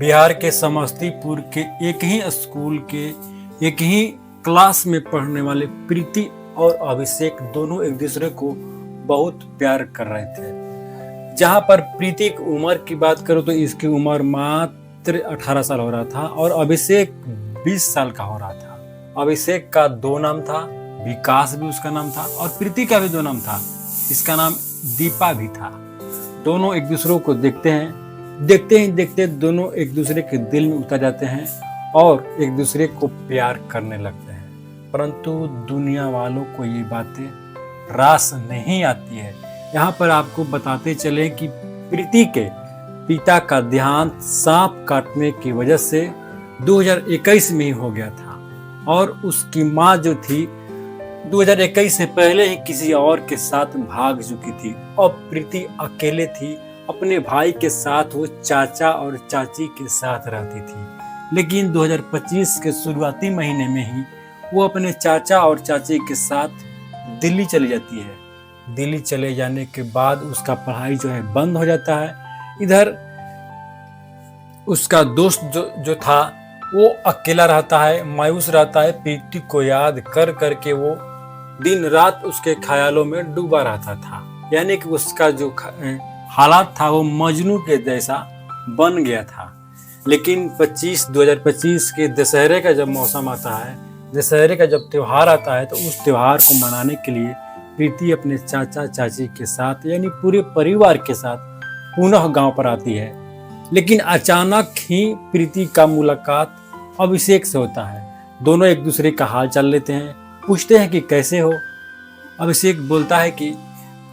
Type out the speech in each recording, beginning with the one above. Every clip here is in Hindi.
बिहार के समस्तीपुर के एक ही स्कूल के एक ही क्लास में पढ़ने वाले प्रीति और अभिषेक दोनों एक दूसरे को बहुत प्यार कर रहे थे। जहां पर प्रीति की उम्र की बात करो तो इसकी उम्र मात्र 18 साल हो रहा था और अभिषेक 20 साल का हो रहा था। अभिषेक का 2 नाम था, विकास भी उसका नाम था और प्रीति का भी 2 नाम था, इसका नाम दीपा भी था। दोनों एक दूसरे को देखते ही देखते दोनों एक दूसरे के दिल में उतर जाते हैं और एक दूसरे को प्यार करने लगते हैं। परंतु दुनिया वालों को ये बातें रास नहीं आती है। यहाँ पर आपको बताते चले कि प्रीति के पिता का देहांत सांप काटने की वजह से 2021 में ही हो गया था और उसकी माँ जो थी 2021 से पहले ही किसी और के साथ भाग चुकी थी और प्रीति अकेले थी। अपने भाई के साथ वो चाचा और चाची के साथ रहती थी। लेकिन 2025 के शुरुआती महीने में ही वो अपने चाचा और चाची के साथ दिल्ली चली जाती है। दिल्ली चले जाने के बाद उसका पढ़ाई जो है बंद हो जाता है। इधर उसका दोस्त जो था वो अकेला रहता है, मायूस रहता है। प्रीति को याद कर करके वो दिन रात उसके ख्यालों में डूबा रहता था। यानी कि उसका जो हालात था वो मजनू के जैसा बन गया था। लेकिन 2025 के दशहरे का जब मौसम आता है, दशहरे का जब त्योहार आता है, तो उस त्योहार को मनाने के लिए प्रीति अपने चाचा चाची के साथ यानी पूरे परिवार के साथ पुनः गांव पर आती है। लेकिन अचानक ही प्रीति का मुलाकात अभिषेक से होता है। दोनों एक दूसरे का हाल चाल लेते हैं, पूछते हैं कि कैसे हो। अभिषेक बोलता है कि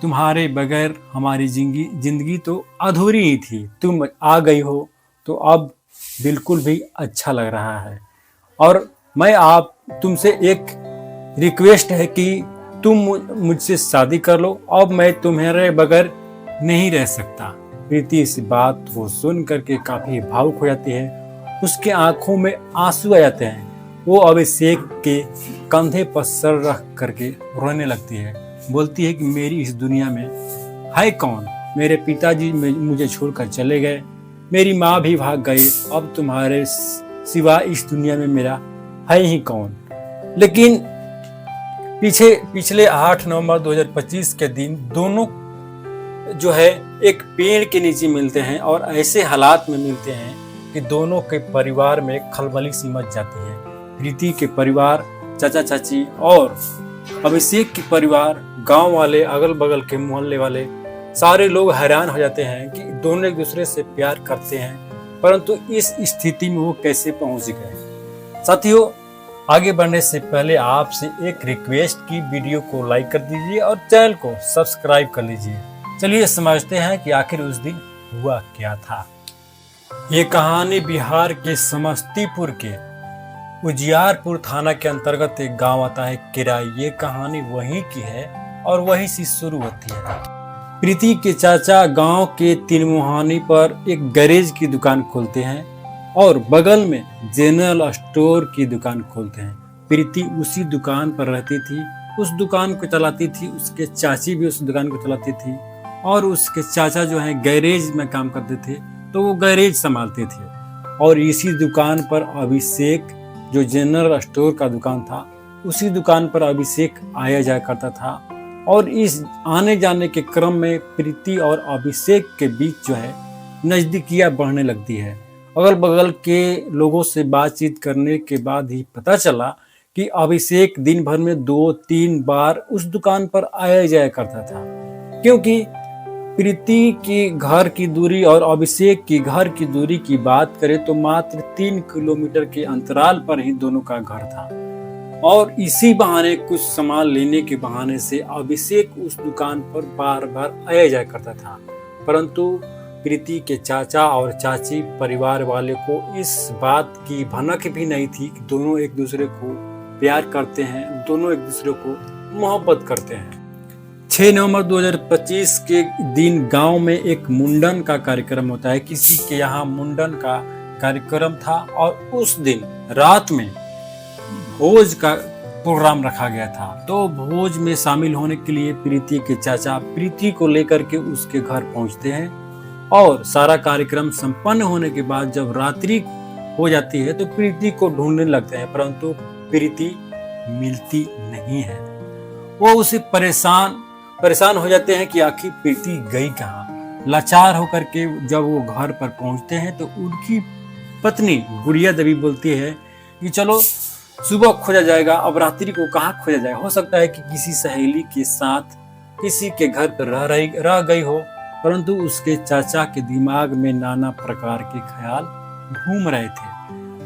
तुम्हारे बगैर हमारी जिंदगी तो अधूरी ही थी, तुम आ गई हो तो अब बिल्कुल भी अच्छा लग रहा है और तुमसे एक रिक्वेस्ट है कि तुम मुझसे शादी कर लो, अब मैं तुम्हारे बगैर नहीं रह सकता। प्रीति इस बात को सुन करके काफी भावुक हो जाती है, उसके आंखों में आंसू आ जाते हैं। वो अभिषेक के कंधे पर सर रख करके रोने लगती है, बोलती है कि मेरी इस दुनिया में है कौन, मेरे पिताजी मुझे छोड़कर चले गए, मेरी माँ भी भाग गई, अब तुम्हारे सिवा इस दुनिया में मेरा है ही कौन। लेकिन पिछले 8 नवंबर 2025 के दिन दोनों जो है एक पेड़ के नीचे मिलते हैं और ऐसे हालात में मिलते हैं कि दोनों के परिवार में खलबली सी मच जाती है। प्रीति के परिवार, चाचा चाची और अभिषेक के परिवार, गांव वाले, अगल बगल के मोहल्ले वाले सारे लोग हैरान हो जाते हैं कि दोनों एक दूसरे से प्यार करते हैं, परंतु इस स्थिति में वो कैसे पहुंच गए। साथियों, आगे बढ़ने से पहले आपसे एक रिक्वेस्ट की वीडियो को लाइक कर दीजिए और चैनल को सब्सक्राइब कर लीजिए। चलिए समझते हैं कि आखिर उस दिन हुआ क्या था। ये कहानी बिहार के समस्तीपुर के उजियारपुर थाना के अंतर्गत एक गांव आता है किराई। ये कहानी वहीं की है और वहीं से शुरू होती है। प्रीति के चाचा गांव के 3 मुहानी पर एक गैरेज की दुकान खोलते हैं और बगल में जनरल स्टोर की दुकान खोलते हैं। प्रीति उसी दुकान पर रहती थी, उस दुकान को चलाती थी, उसके चाची भी उस दुकान को चलाती थी और उसके चाचा जो है गैरेज में काम करते थे तो वो गैरेज संभालते थे। और इसी दुकान पर अभिषेक, जो जनरल स्टोर का दुकान था, उसी दुकान पर अभिषेक आया जाया करता था और इस आने जाने के क्रम में प्रीति और अभिषेक के बीच जो है नजदीकियां बढ़ने लगती है। अगल बगल के लोगों से बातचीत करने के बाद ही पता चला कि अभिषेक दिन भर में 2-3 बार उस दुकान पर आया जाया करता था, क्योंकि प्रीति की घर की दूरी और अभिषेक की घर की दूरी की बात करें तो मात्र 3 किलोमीटर के अंतराल पर ही दोनों का घर था। और इसी बहाने, कुछ सामान लेने के बहाने से अभिषेक उस दुकान पर बार बार आया जाया करता था। परंतु प्रीति के चाचा और चाची परिवार वाले को इस बात की भनक भी नहीं थी कि दोनों एक दूसरे को प्यार करते हैं, दोनों एक दूसरे को मोहब्बत करते हैं। 6 नवंबर 2025 के दिन गांव में एक मुंडन का कार्यक्रम होता है। किसी के यहाँ मुंडन का कार्यक्रम था और उस दिन रात में भोज का प्रोग्राम रखा गया था। तो भोज में शामिल होने के लिए प्रीति के चाचा प्रीति को लेकर के उसके घर पहुंचते हैं और सारा कार्यक्रम संपन्न होने के बाद जब रात्रि हो जाती है तो प्रीति को ढूंढने लगते हैं, परंतु प्रीति मिलती नहीं है। वो उसे परेशान हो जाते हैं कि आखिर प्रीति गई कहाँ। लाचार होकर के जब वो घर पर पहुंचते हैं तो उनकी पत्नी गुड़िया देवी बोलती है कि चलो सुबह खोजा जाएगा, अब रात्रि को कहाँ खोजा जाएगा। हो सकता है कि किसी सहेली के साथ किसी के घर पर रह गई हो, परंतु उसके चाचा के दिमाग में नाना प्रकार के ख्याल घूम रहे थे।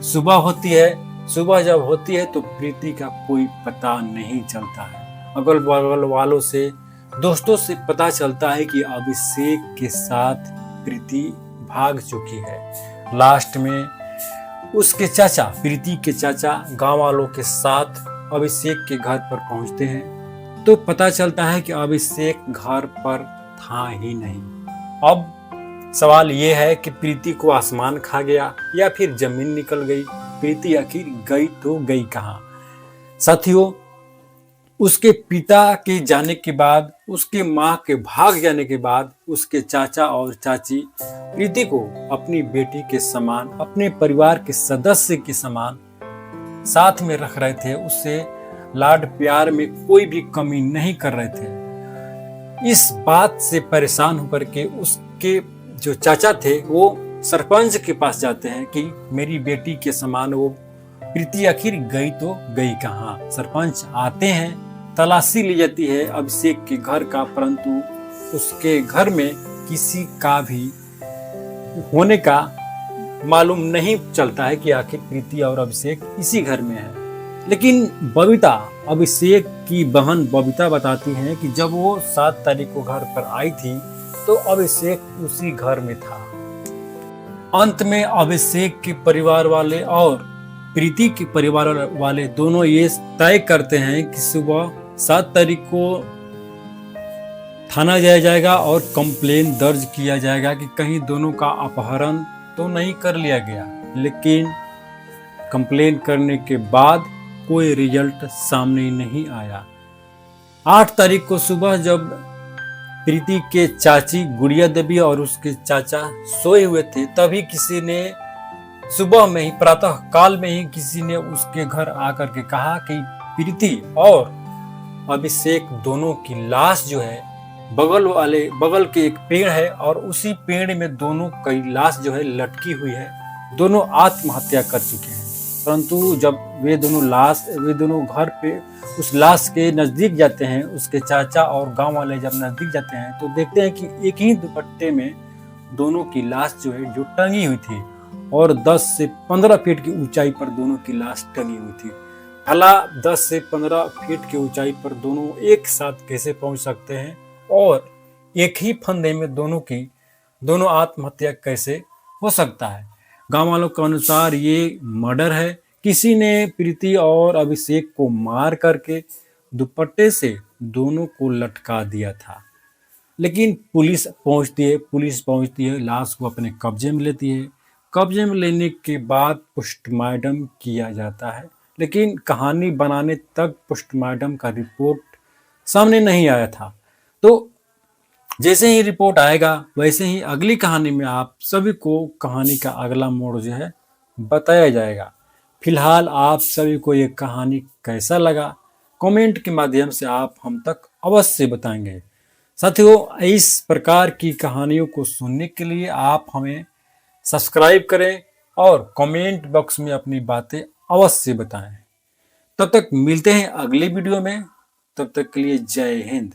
सुबह जब होती है तो प्रीति का कोई पता नहीं चलता है। अगल बगल वालों से, दोस्तों से पता चलता है कि अभिषेक के साथ प्रीति भाग चुकी है। लास्ट में उसके चाचा, प्रीति के चाचा गांव वालों के साथ अभिषेक के घर पर पहुंचते हैं तो पता चलता है कि अभिषेक घर पर था ही नहीं। अब सवाल यह है कि प्रीति को आसमान खा गया या फिर जमीन निकल गई। प्रीति आखिर गई तो गई कहाँ। साथियों, उसके पिता के जाने के बाद, उसके माँ के भाग जाने के बाद उसके चाचा और चाची प्रीति को अपनी बेटी के समान, अपने परिवार के सदस्य के समान साथ में रख रहे थे। उससे लाड प्यार में कोई भी कमी नहीं कर रहे थे। इस बात से परेशान होकर के उसके जो चाचा थे वो सरपंच के पास जाते हैं कि मेरी बेटी के समान वो प्रीति आखिर गई तो गई कहाँ। सरपंच आते हैं, तलाशी ली जाती है अभिषेक के घर का, परंतु उसके घर में किसी का भी होने का मालूम नहीं चलता है कि आखिर प्रीति और अभिषेक इसी घर में है। लेकिन बबीता, अभिषेक की बहन बबीता बताती है कि जब वो 7 तारीख को घर पर आई थी तो अभिषेक उसी घर में था। अंत में अभिषेक के परिवार वाले और प्रीति के परिवार वाले दोनों ये तय करते हैं कि सुबह 7 तारीख को थाना जाया जाएगा और कंप्लेन दर्ज किया जाएगा कि कहीं दोनों का अपहरण तो नहीं कर लिया गया। लेकिन कंप्लेन करने के बाद कोई रिजल्ट सामने नहीं आया। 8 तारीख को सुबह जब प्रीति के चाची गुड़िया देवी और उसके चाचा सोए हुए थे, तभी किसी ने सुबह में ही, प्रातः काल में ही किसी ने उसके घर आकर के कहा कि प्रीति और अभिषेक दोनों की लाश जो है बगल के एक पेड़ है और उसी पेड़ में दोनों की लाश जो है लटकी हुई है। दोनों आत्महत्या कर चुके हैं। परंतु जब वे दोनों घर पे उस लाश के नजदीक जाते हैं, उसके चाचा और गांव वाले जब नजदीक जाते हैं तो देखते हैं कि एक ही दुपट्टे में दोनों की लाश जो है जो टंगी हुई थी और 10 से 15 फीट की ऊंचाई पर दोनों की लाश टंगी हुई थी। भला 10 से 15 फीट की ऊंचाई पर दोनों एक साथ कैसे पहुंच सकते हैं और एक ही फंदे में दोनों आत्महत्या कैसे हो सकता है। गांव वालों के अनुसार ये मर्डर है। किसी ने प्रीति और अभिषेक को मार करके दुपट्टे से दोनों को लटका दिया था। लेकिन पुलिस पहुंचती है, लाश को अपने कब्जे में लेती है। कब्जे में लेने के बाद पोस्टमार्टम किया जाता है, लेकिन कहानी बनाने तक पोस्टमार्टम का रिपोर्ट सामने नहीं आया था। तो जैसे ही रिपोर्ट आएगा वैसे ही अगली कहानी में आप सभी को कहानी का अगला मोड़ जो है बताया जाएगा। फिलहाल आप सभी को ये कहानी कैसा लगा, कमेंट के माध्यम से आप हम तक अवश्य बताएंगे। साथियों, इस प्रकार की कहानियों को सुनने के लिए आप हमें सब्सक्राइब करें और कमेंट बॉक्स में अपनी बातें अवश्य बताएं। तब तक मिलते हैं अगले वीडियो में। तब तक के लिए जय हिंद।